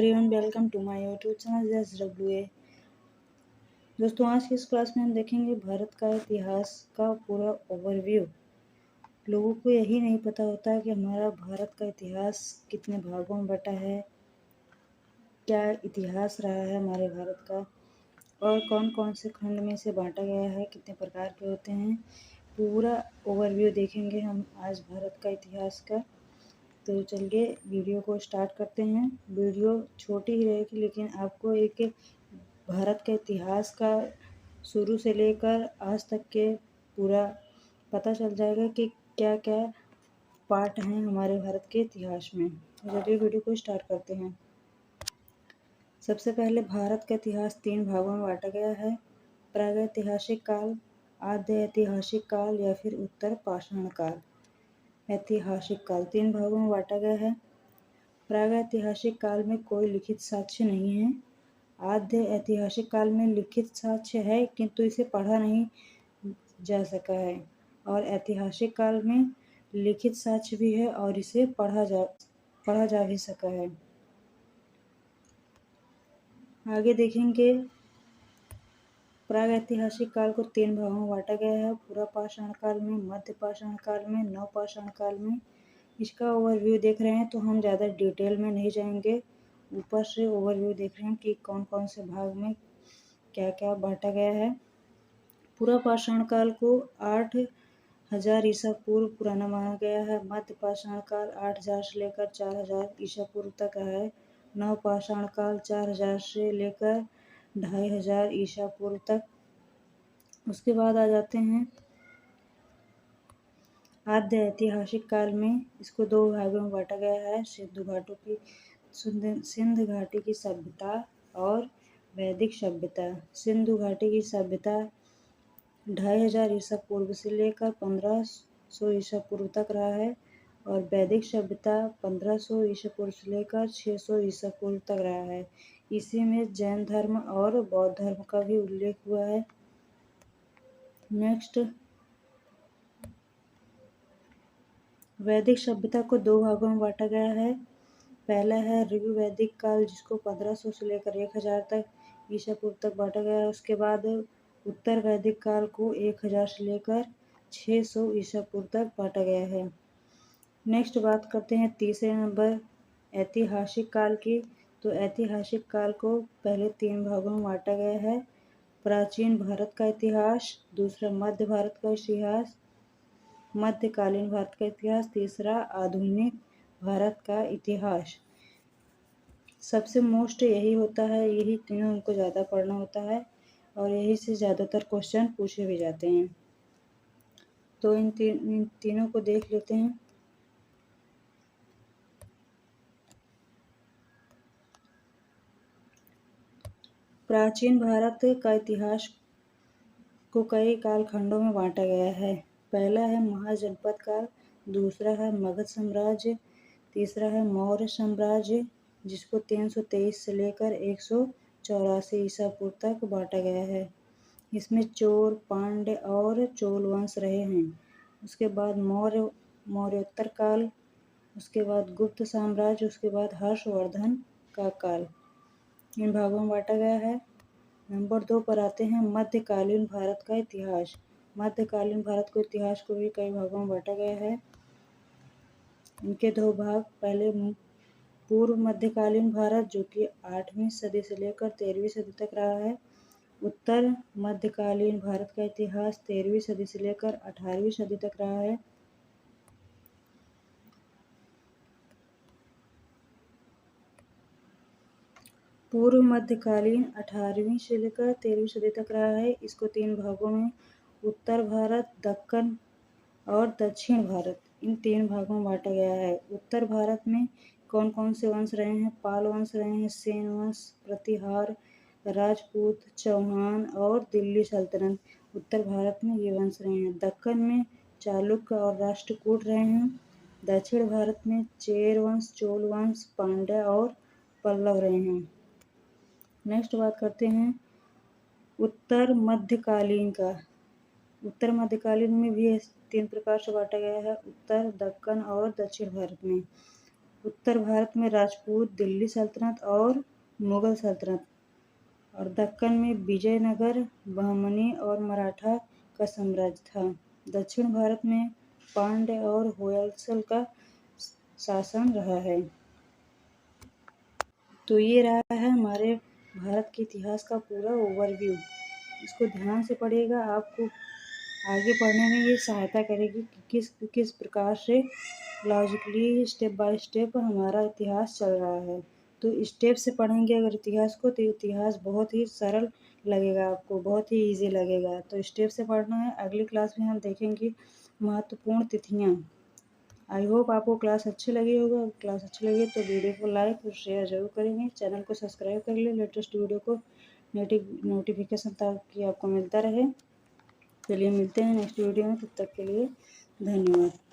Everyone, welcome to my YouTube channel SWA। दोस्तों, आज की इस क्लास में हम देखेंगे भारत का इतिहास का पूरा ओवरव्यू। लोगों को यही नहीं पता होता है कि हमारा भारत का इतिहास कितने भागों में बटा है, क्या इतिहास रहा है हमारे भारत का और कौन कौन से खंड में इसे बांटा गया है, कितने प्रकार के होते हैं। पूरा ओवरव्यू देखेंगे हम आज भारत का इतिहास का। तो चलिए वीडियो को स्टार्ट करते हैं। वीडियो छोटी ही रहेगी, लेकिन आपको एक भारत के इतिहास का शुरू से लेकर आज तक के पूरा पता चल जाएगा कि क्या क्या पार्ट हैं हमारे भारत के इतिहास में। तो चलिए वीडियो को स्टार्ट करते हैं। सबसे पहले भारत का इतिहास 3 भागों में बांटा गया है। प्रागैतिहासिक काल, आद्य ऐतिहासिक काल या फिर उत्तर पाषाण काल। ऐतिहासिक काल 3 भागों में बांटा गया है। प्रागैतिहासिक काल में कोई लिखित साक्ष्य नहीं है। आद्य ऐतिहासिक काल में लिखित साक्ष्य है, किंतु इसे पढ़ा नहीं जा सका है। और ऐतिहासिक काल में लिखित साक्ष्य भी है और इसे पढ़ा जा भी सका है। आगे देखेंगे। प्रागैतिहासिक काल को 3 भागों में बांटा गया है। पूरा पाषाण काल में, मध्य पाषाण काल में, नवपाषाण काल में। इसका ओवरव्यू देख रहे हैं तो हम ज़्यादा डिटेल में नहीं जाएंगे। ऊपर से ओवरव्यू देख रहे हैं कि कौन कौन से भाग में क्या क्या बांटा गया है। पूरा पाषाण काल को 8000 ईसा पूर्व पुराना माना गया है। मध्य पाषाण काल 8000 से लेकर 4000 ईसा पूर्व तक है। नव पाषाण काल 4000 से लेकर 2500 ईसा पूर्व तक। उसके बाद आ जाते हैं आद्य ऐतिहासिक काल में। इसको 2 भागों में बांटा गया है। सिंध घाटी की सभ्यता और वैदिक सभ्यता। सिंधु घाटी की सभ्यता 2500 ईसा पूर्व से लेकर 1500 ईसा पूर्व तक रहा है और वैदिक सभ्यता 1500 ईसा पूर्व से लेकर 600 ईसा पूर्व तक रहा है। इसी में जैन धर्म और बौद्ध धर्म का भी उल्लेख हुआ है। नेक्स्ट, वैदिक सभ्यता को 2 भागों में बांटा गया है। पहला है ऋग्वैदिक काल, जिसको 1500 से लेकर 1000 तक ईसा पूर्व तक बांटा गया है। उसके बाद उत्तर वैदिक काल को 1000 से लेकर 600 ईसा पूर्व तक बांटा गया है। नेक्स्ट बात करते हैं तीसरे नंबर ऐतिहासिक काल की। तो ऐतिहासिक काल को पहले 3 भागों में बांटा गया है। प्राचीन भारत का इतिहास, दूसरा मध्य भारत का इतिहास, मध्यकालीन भारत का इतिहास, तीसरा आधुनिक भारत का इतिहास। सबसे मोस्ट यही होता है, यही तीनों हमको ज़्यादा पढ़ना होता है और यही से ज़्यादातर क्वेश्चन पूछे भी जाते हैं। तो इन तीनों को देख लेते हैं। प्राचीन भारत का इतिहास को कई कालखंडों में बांटा गया है। पहला है महाजनपद काल, दूसरा है मगध साम्राज्य, तीसरा है मौर्य साम्राज्य, जिसको 323 से लेकर 184 ईसा पूर्व तक बांटा गया है। इसमें चोर, पांड्य और चोल वंश रहे हैं। उसके बाद मौर्योत्तर काल, उसके बाद गुप्त साम्राज्य, उसके बाद हर्षवर्धन का काल। इन भागों में बांटा गया है। नंबर 2 पर आते हैं मध्यकालीन भारत का इतिहास। मध्यकालीन भारत को इतिहास को भी कई भागों में बांटा गया है। इनके 2 भाग। पहले पूर्व मध्यकालीन भारत, जो कि 8वीं सदी से लेकर 13वीं सदी तक रहा है। उत्तर मध्यकालीन भारत का इतिहास 13वीं सदी से लेकर 18वीं सदी तक रहा है। पूर्व मध्यकालीन 18वीं से लेकर 13वीं सदी तक रहा है। इसको 3 भागों में, उत्तर भारत, दक्कन और दक्षिण भारत, इन 3 भागों में बांटा गया है। उत्तर भारत में कौन कौन से वंश रहे हैं? पाल वंश रहे हैं, सेन वंश, प्रतिहार, राजपूत, चौहान और दिल्ली सल्तनत। उत्तर भारत में ये वंश रहे हैं। दक्कन में चालुक्य और राष्ट्रकूट रहे हैं। दक्षिण भारत में चेर वंश, चोल वंश, पांड्या और पल्लव रहे हैं। नेक्स्ट बात करते हैं उत्तर मध्यकालीन का। उत्तर मध्यकालीन में भी 3 प्रकार से बांटा गया है, उत्तर, दक्कन और दक्षिण भारत में। उत्तर भारत में राजपूत, दिल्ली सल्तनत और मुगल सल्तनत, और दक्कन में विजयनगर, बहमनी और मराठा का साम्राज्य था। दक्षिण भारत में पांड्य और होयसल का शासन रहा है। तो ये रहा है हमारे भारत के इतिहास का पूरा ओवरव्यू। इसको ध्यान से पढ़िएगा, आपको आगे पढ़ने में ये सहायता करेगी कि किस किस प्रकार से लॉजिकली स्टेप बाय स्टेप हमारा इतिहास चल रहा है। तो स्टेप से पढ़ेंगे अगर इतिहास को तो इतिहास बहुत ही सरल लगेगा, आपको बहुत ही इजी लगेगा। तो स्टेप से पढ़ना है। अगली क्लास में हम देखेंगे महत्वपूर्ण तिथियाँ। आई होप आपको क्लास अच्छी लगी होगा। क्लास अच्छी लगी तो वीडियो को लाइक और शेयर जरूर करेंगे। चैनल को सब्सक्राइब कर ले लेटेस्ट वीडियो को नोटिफिकेशन ताकि आपको मिलता रहे। चलिए मिलते हैं नेक्स्ट वीडियो में, तब तक के लिए धन्यवाद।